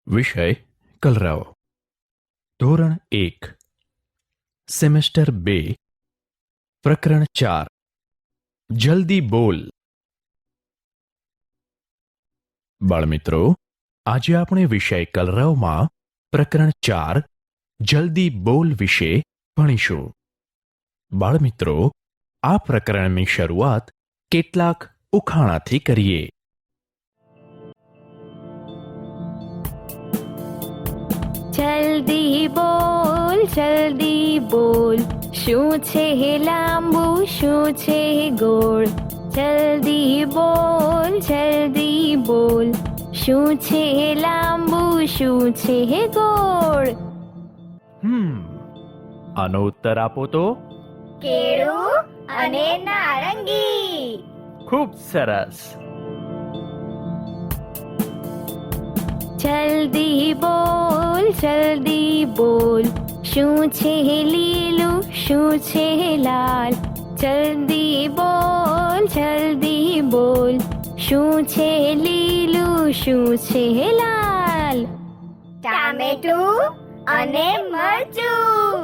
વિષય કલરવ. ધોરણ 1, સેમેસ્ટર 2, પ્રકરણ 4. જલ્દી બોલ. બાળમિત્રો, આજે આપણે વિષય કલરવમાં પ્રકરણ 4 જલ્દી બોલ વિશે ભણીશું. બાળમિત્રો, આ પ્રકરણની શરૂઆત કેટલાક ઉખાણાથી કરીએ. જલ્દી બોલ, શું છે લાંબુ, શું છે ગોળ. જલ્દી બોલ, શું છે લાંબુ, શું છે ગોળ. આનો ઉત્તર આપો તો. કેળું અને નારંગી. ખૂબ સરસ. જલ્દી બોલ, શું છે લીલું, શું છે લાલ. જલ્દી બોલ, શું છે લીલું, શું છે લાલ. ટામેટું અને મરચું.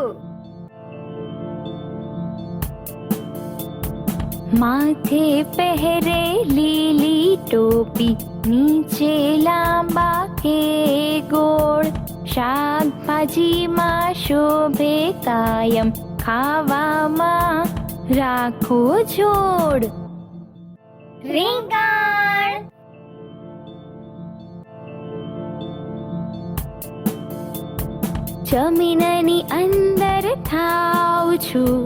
માથે પહેરે લીલી ટોપી, નીચે લાંબા કે ગોળ. શાકભાજીમાં શોભે કાયમ, ખાવામાં રાખો જોડ. રીંગણ. જમીનની અંદર થાવ છું,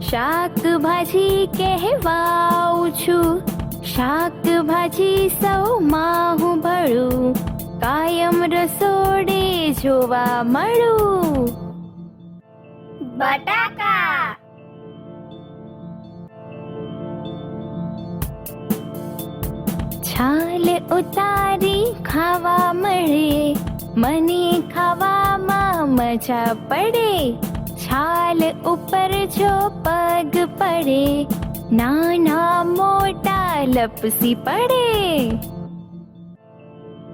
શાકભાજી કહેવાઉં છું. શાકભાજી સૌમાં હું ભળું, કાયમ રસોડે જોવા મળું. બટાકા. છાલ ઉતારી ખાવા મળે, મને ખાવામાં મજા પડે. છાલ ઉપર જો પગ પડે, નાના મોટા લપસી પડે.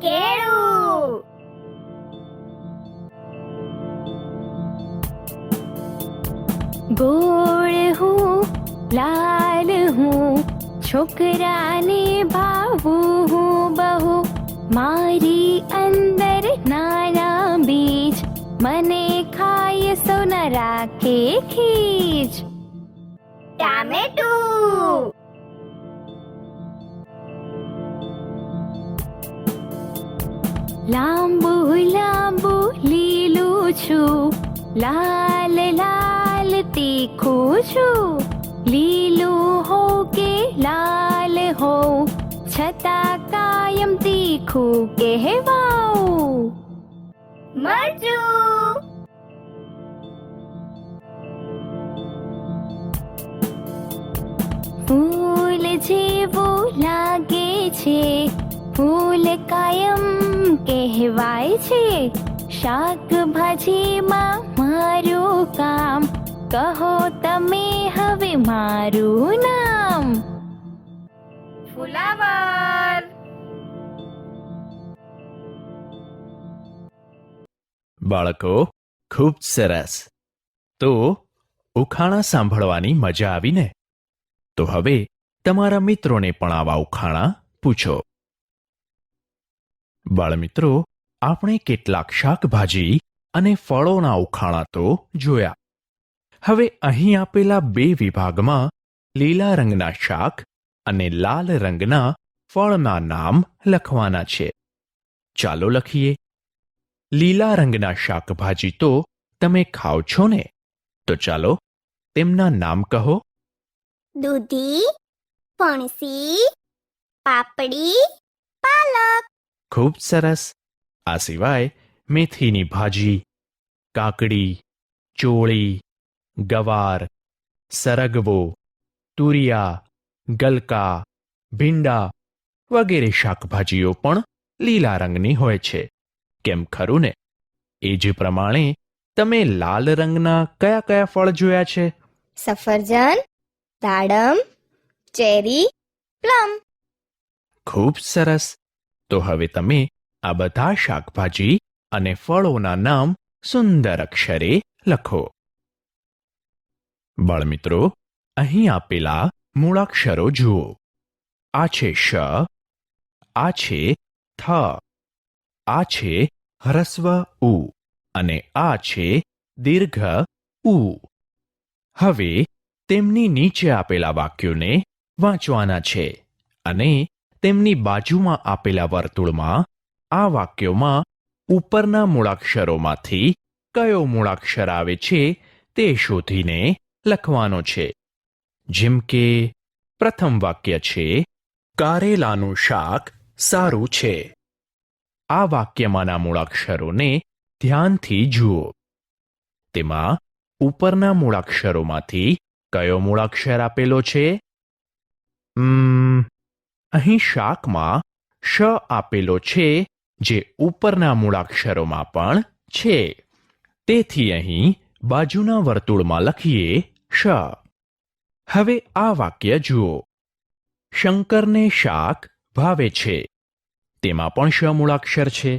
કેળું. ગોળ હું, લાલ હું, છોકરાને ભાવું હું બહુ. મારી અંદર નાના બીજ, મને ખાય સો ન રાખે ખીજ. ટામેટું. લાંબુ લીલું છું, લાલ તીખું છું. લીલું હો કે લાલ હો, છતાં કાયમ તીખું કહેવાઉં. મરચું. ફૂલ જેવું લાગે છે, ફૂલ કાયમ કહેવાય છે. શાકભાજીમાં મારું કામ, કહો તમે હવે મારું નામ. ફુલાવર. બાળકો, ખૂબ સરસ. તો ઉખાણા સાંભળવાની મજા આવી ને? તો હવે તમારા મિત્રોને પણ આવા ઉખાણા પૂછો. બાળમિત્રો, આપણે કેટલાક શાકભાજી અને ફળોના ઉખાણા તો જોયા. હવે અહીં આપેલા 2 વિભાગમાં લીલા રંગના શાક અને લાલ રંગના ફળના નામ લખવાના છે. ચાલો લખીએ. લીલા રંગના શાકભાજી તો તમે ખાઓ છો ને? તો ચાલો તેમના નામ કહો. દૂધી, ફણસી, પાપડી, પાલક. ખૂબ સરસ. આ સિવાય મેથીની ભાજી, કાકડી, ચોળી, ગવાર, સરગવો, તુરિયા, ગલકા, ભીંડા વગેરે શાકભાજીઓ પણ લીલા રંગની હોય છે. કેમ ખરું ને? એ જ પ્રમાણે તમે લાલ રંગના કયા કયા ફળ જોયા છે? સફરજન, દાડમ, ચેરી, પ્લમ. ખૂબ સરસ. તો હવે તમે આ બધા શાકભાજી અને ફળોના નામ સુંદર અક્ષરે લખો. બાળમિત્રો, અહીં આપેલા મૂળાક્ષરો જુઓ. આ છે શ, આ છે થ, આ છે હ્રસ્વ ઉ અને આ છે દીર્ઘ ઉ. હવે તેમની નીચે આપેલા વાક્યોને વાંચવાના છે અને તેમની બાજુમાં આપેલા વર્તુળમાં આ વાક્યોમાં ઉપરના મૂળાક્ષરોમાંથી કયો મૂળાક્ષર આવે છે તે શોધીને લખવાનો છે. જેમ કે પ્રથમ વાક્ય છે, કારેલાનું શાક સારું છે. આ વાક્યમાંના મૂળાક્ષરોને ધ્યાનથી જુઓ. તેમાં ઉપરના મૂળાક્ષરોમાંથી કયો મૂળાક્ષર આપેલો છે? અહીં શાકમાં શ આપેલો છે, જે ઉપરના મૂળાક્ષરોમાં પણ છે. તેથી અહીં બાજુના વર્તુળમાં લખીએ શ. હવે આ વાક્ય જુઓ. શંકરને શાક ભાવે છે. તેમાં પણ શ મૂળાક્ષર છે,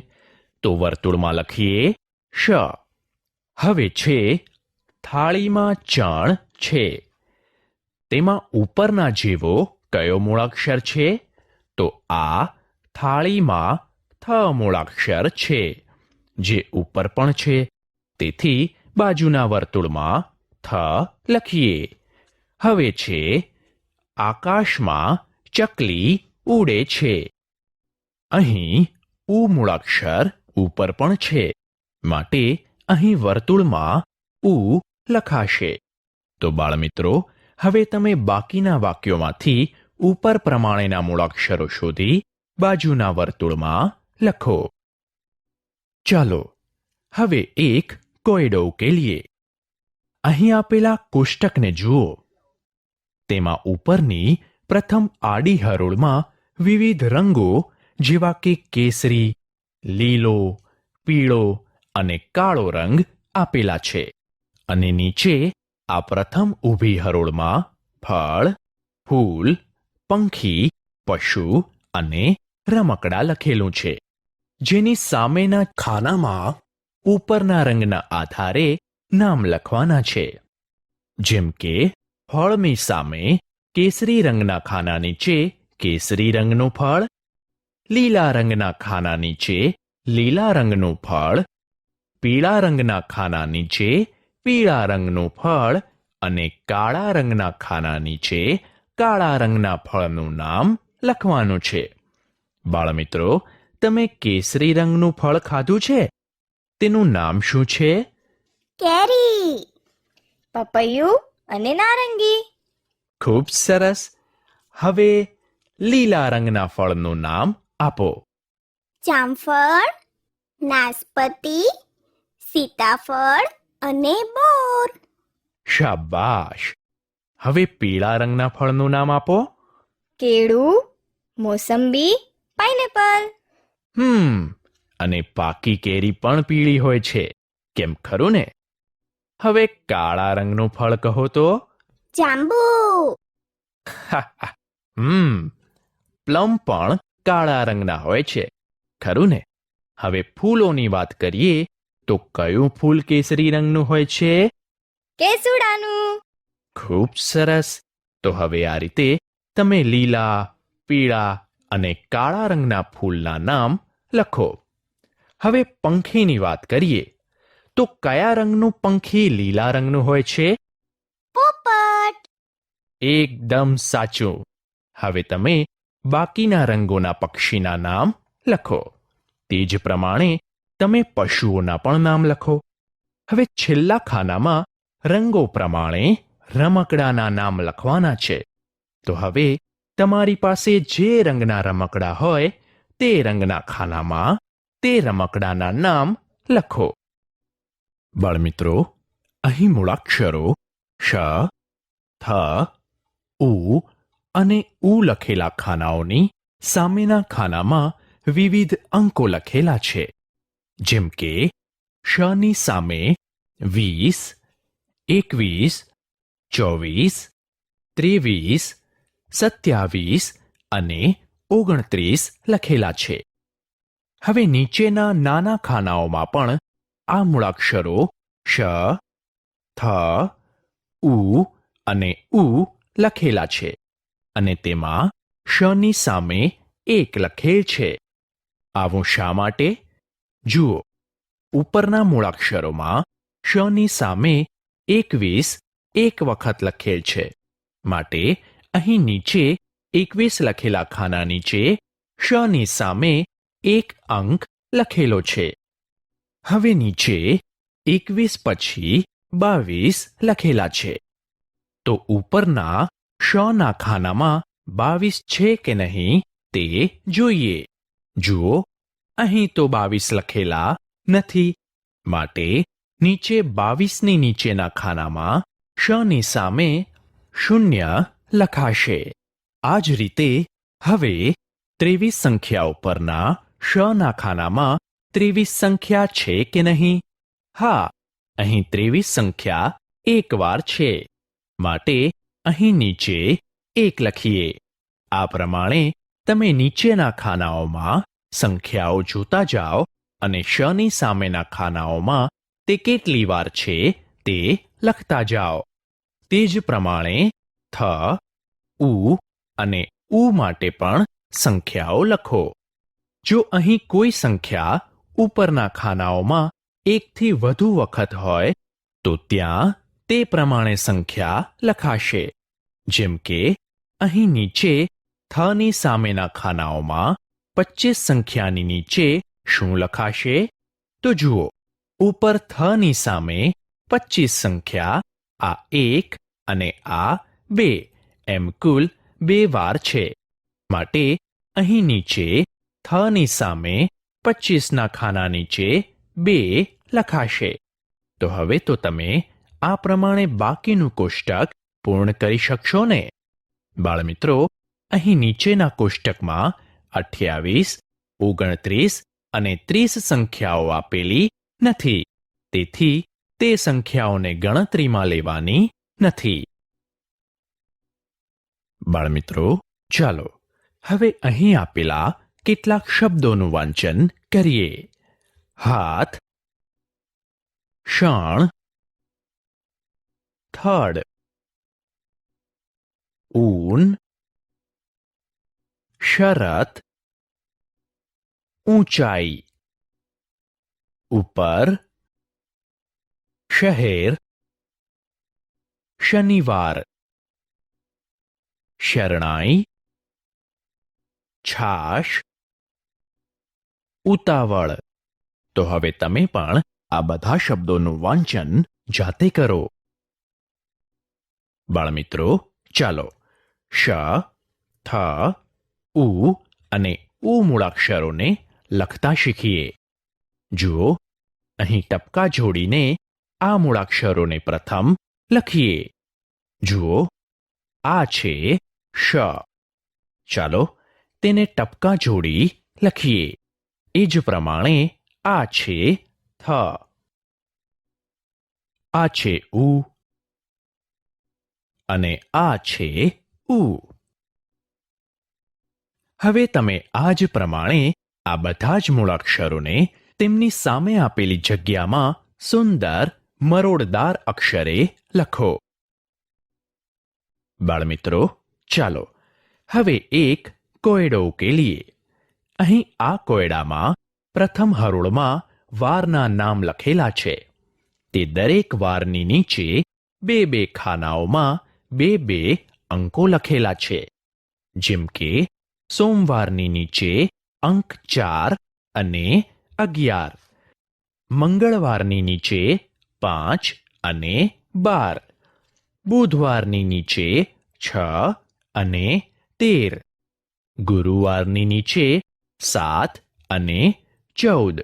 તો વર્તુળમાં લખીએ શ. હવે છે, થાળીમાં ચણ છે. તેમાં ઉપરના જેવો કયો મૂળાક્ષર છે? તો આ થાળીમાં થ મૂળાક્ષર છે, જે ઉપર પણ છે. તેથી બાજુના વર્તુળમાં થ લખીએ. હવે છે, આકાશમાં ચકલી ઉડે છે. અહીં ઉ મૂળાક્ષર ઉપર પણ છે, માટે અહીં વર્તુળમાં ઉ લખાશે. તો બાળમિત્રો, હવે તમે બાકીના વાક્યોમાંથી ઉપર પ્રમાણેના મૂળાક્ષરો શોધી બાજુના વર્તુળમાં લખો. ચાલો હવે એક કોયડો ઉકેલીએ. અહીં આપેલા કોષ્ટકને જુઓ. તેમાં ઉપરની પ્રથમ આડી હરોળમાં વિવિધ રંગો જેવા કે કેસરી, લીલો, પીળો અને કાળો રંગ આપેલા છે અને નીચે આ પ્રથમ ઊભી હરોળમાં ફળ, ફૂલ, પંખી, પશુ અને રમકડા લખેલું છે, જેની સામેના ખાનામાં ઉપરના રંગના આધારે નામ લખવાના છે. જેમ કે ફળની સામે કેસરી રંગના ખાના નીચે કેસરી રંગનું ફળ, લીલા રંગના ખાના નીચે લીલા રંગનું ફળ, પીળા રંગના ખાના નીચે પીળા રંગનું ફળ અને કાળા રંગના ખાના નીચે કાળા રંગના ફળનું નામ લખવાનું છે. બાળમિત્રો, તમે કેસરી રંગનું ફળ ખાધું છે? તેનું નામ શું છે? કેરી, પપૈયું અને નારંગી. ખૂબ સરસ. હવે લીલા રંગના ફળનું નામ આપો. જામફળ, નાસપતી, સીતાફળ અને બોર. શાબાશ. હવે પીળા રંગના ફળનું નામ આપો. કેળું, મોસંબી, પાઇનેપલ. અને પાકી કેરી પણ પીળી હોય છે, કેમ ખરું ને? હવે કાળા રંગનું ફળ કહો તો. જાંબુ. પ્લમ પણ કાળા રંગના હોય છે, ખરું ને? હવે ફૂલોની વાત કરીએ તો કયું ફૂલ કેસરી રંગનું હોય છે? કેસુડાનું. ખૂબ સરસ. તો હવે આ રીતે તમે લીલા, પીળા અને કાળા રંગના ફૂલના નામ લખો. હવે પંખીની વાત કરીએ તો કયા રંગનું પંખી લીલા રંગનું હોય છે? પોપટ. એકદમ સાચું. હવે તમે બાકીના રંગોના પક્ષીના નામ લખો. તે જ પ્રમાણે તમે પશુઓના પણ નામ લખો. હવે છેલ્લા ખાનામાં રંગો પ્રમાણે રમકડાના નામ લખવાના છે. તો હવે તમારી પાસે જે રંગના રમકડા હોય તે રંગના ખાનામાં તે રમકડાના નામ લખો. બાળમિત્રો, અહીં મૂળાક્ષરો શ, થ, ઉ અને ઉ લખેલા ખાનાઓની સામેના ખાનામાં વિવિધ અંકો લખેલા છે. જેમ કે શની સામે 20, 21, 24, 23, 27 અને 29 લખેલા છે. હવે નીચેના નાના ખાનાઓમાં પણ આ મૂળાક્ષરો શ, થ, ઉ અને ઉ લખેલા છે અને તેમાં શની સામે એક લખેલ છે. આવું શા માટે? જુઓ, ઉપરના મૂળાક્ષરોમાં શની સામે 21 એક વખત લખેલ છે, માટે અહીં નીચે 21 લખેલા ખાના નીચે શની સામે એક અંક લખેલો છે. હવે નીચે 21 પછી 22 લખેલા છે, તો ઉપરના શના ખાનામાં 22 છે કે નહીં તે જોઈએ. જુઓ, અહીં તો 22 લખેલા નથી, માટે નીચે 22ની નીચેના ખાનામાં શની સામે 0 લખાશે. આ જ રીતે હવે 23 સંખ્યા ઉપરના શના ખાનામાં 23 સંખ્યા છે કે નહીં? હા, અહીં 23 સંખ્યા એક વાર છે, માટે અહીં નીચે 1 લખીએ. આ પ્રમાણે તમે નીચેના ખાનાઓમાં સંખ્યાઓ જોતા જાઓ અને શની સામેના ખાનાઓમાં તે કેટલી વાર છે તે લખતા જાઓ. તે જ પ્રમાણે થ, ઉ અને ઉ માટે પણ સંખ્યાઓ લખો. જો અહીં કોઈ સંખ્યા ઉપરના ખાનાઓમાં એકથી વધુ વખત હોય તો ત્યાં તે પ્રમાણે સંખ્યા લખાશે. જેમ કે અહીં નીચે થની સામેના ખાનાઓમાં 25 સંખ્યાની નીચે શું લખાશે? તો જુઓ, ઉપર થની સામે 25 સંખ્યા, આ 1 અને આ 2 એમ કુલ 2 વાર છે, માટે અહીં નીચે થની સામે 25ના ખાના નીચે 2 લખાશે. તો હવે તો તમે આ પ્રમાણે બાકીનું કોષ્ટક પૂર્ણ કરી શકશો ને? બાળમિત્રો, અહીં નીચેના કોષ્ટકમાં 28, 29 અને 30 સંખ્યાઓ આપેલી નથી, તેથી તે સંખ્યાઓને ગણતરીમાં લેવાની નથી. બાળમિત્રો, ચાલો હવે અહીં આપેલા કેટલાક શબ્દોનું વાંચન કરીએ. હાથ, ષણ, થડ, ઊન, શરત, ઊંચાઈ, ઉપર, શહેર, શનિવાર, શરણાઈ, છાશ, ઉતાવળ. તો હવે તમે પણ આ બધા શબ્દોનું વાંચન જાતે કરો. બાળમિત્રો, ચાલો શ, થ, ઉ અને ઉ મૂળાક્ષરોને લખતા શીખીએ. જુઓ, અહીં ટપકા જોડીને આ મૂળાક્ષરોને પ્રથમ લખીએ. જુઓ, આ છે શ. ચાલો તેને ટપકા જોડી લખીએ. એ જ પ્રમાણે આ છે થ, આ છે ઉ અને આ છે ઉ. હવે તમે આ જ પ્રમાણે આ બધા જ મૂળાક્ષરોને તેમની સામે આપેલી જગ્યામાં સુંદર મરોડદાર અક્ષરે લખો. બાળમિત્રો, ચાલો હવે એક કોયડો ઉકેલીએ. અહીં આ કોયડામાં પ્રથમ હરોળમાં વારના નામ લખેલા છે. તે દરેક વારની નીચે 2 ખાનાઓમાં 2 અંકો લખેલા છે. જેમ કે સોમવારની નીચે અંક 4 અને 11, મંગળવારની નીચે 5 અને 12, બુધવારની નીચે 6 અને 13, ગુરુવારની નીચે 7 અને 14,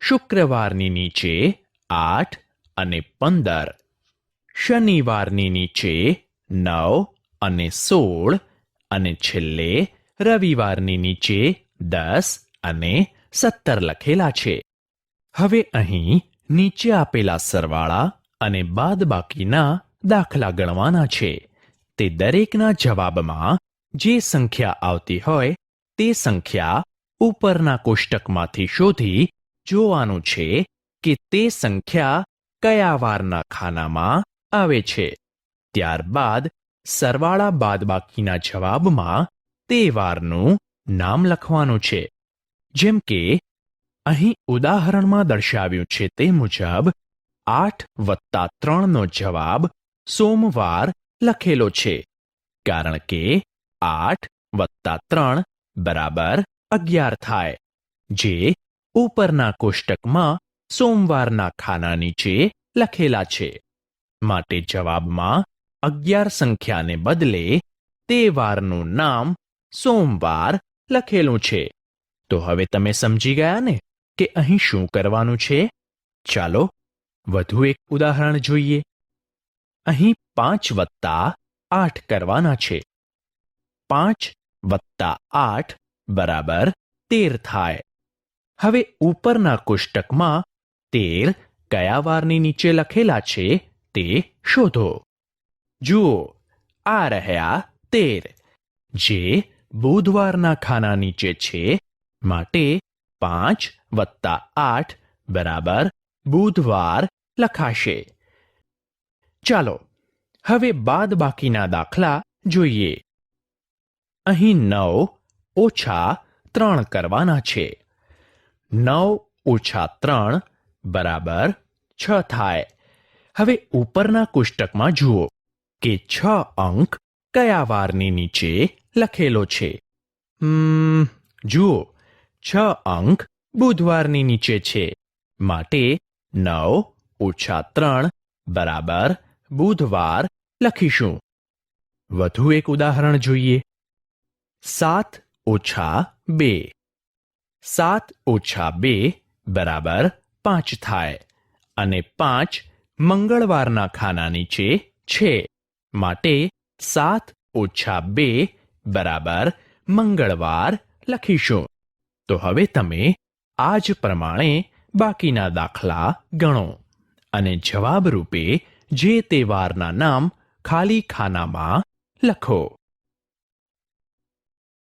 શુક્રવારની નીચે 8 અને 15, શનિવારની નીચે 9 અને 16 અને છેલ્લે રવિવારની નીચે 10 અને 17 લખેલા છે. હવે અહીં નીચે આપેલા સરવાળા અને બાદબાકીના દાખલા ગણવાના છે. તે દરેકના જવાબમાં જે સંખ્યા આવતી હોય તે સંખ્યા ઉપરના કોષ્ટકમાંથી શોધી જોવાનું છે કે તે સંખ્યા કયા વારના ખાનામાં આવે છે. ત્યારબાદ સરવાળા બાદબાકીના જવાબમાં તે વારનું નામ લખવાનું છે. જેમ કે અહીં ઉદાહરણમાં દર્શાવ્યું છે તે મુજબ 8+3 નો જવાબ સોમવાર લખેલો છે, કારણ કે 8+3 બરાબર 11 થાય, જે ઉપરના કોષ્ટકમાં સોમવારના ખાના નીચે લખેલા છે. માટે જવાબમાં 11 સંખ્યાને બદલે તે વારનું નામ સોમવાર લખેલું છે. તો હવે તમે સમજી ગયા ને કે અહીં શું કરવાનું છે? ચાલો વધુ એક ઉદાહરણ જોઈએ. અહીં 5+8 કરવાના છે. 5+8 બરાબર 13 થાય. હવે ઉપરના કોષ્ટકમાં 13 કયા વારની નીચે લખેલા છે તે શોધો. જુઓ, આ રહ્યા 13, જે બુધવારના ખાના નીચે છે. માટે 5+8 બરાબર બુધવાર લખાશે. ચાલો હવે બાદબાકીના દાખલા જોઈએ. અહીં 9-3 કરવાના છે. 9-3 બરાબર 6 થાય. હવે ઉપરના કોષ્ટકમાં જુઓ કે 6 અંક કયા વારની નીચે લખેલો છે. જુઓ, 6 અંક બુધવારની નીચે છે. માટે 9-3 બરાબર બુધવાર લખીશું. વધુ એક ઉદાહરણ જોઈએ. 7-2. 7-2 બરાબર 5 થાય અને 5 મંગળવારના ખાના નીચે છે. માટે 7-2 બરાબર મંગળવાર લખીશું. તો હવે તમે આ જ પ્રમાણે બાકીના દાખલા ગણો અને જવાબ રૂપે જે તે વારના નામ ખાલી ખાનામાં લખો.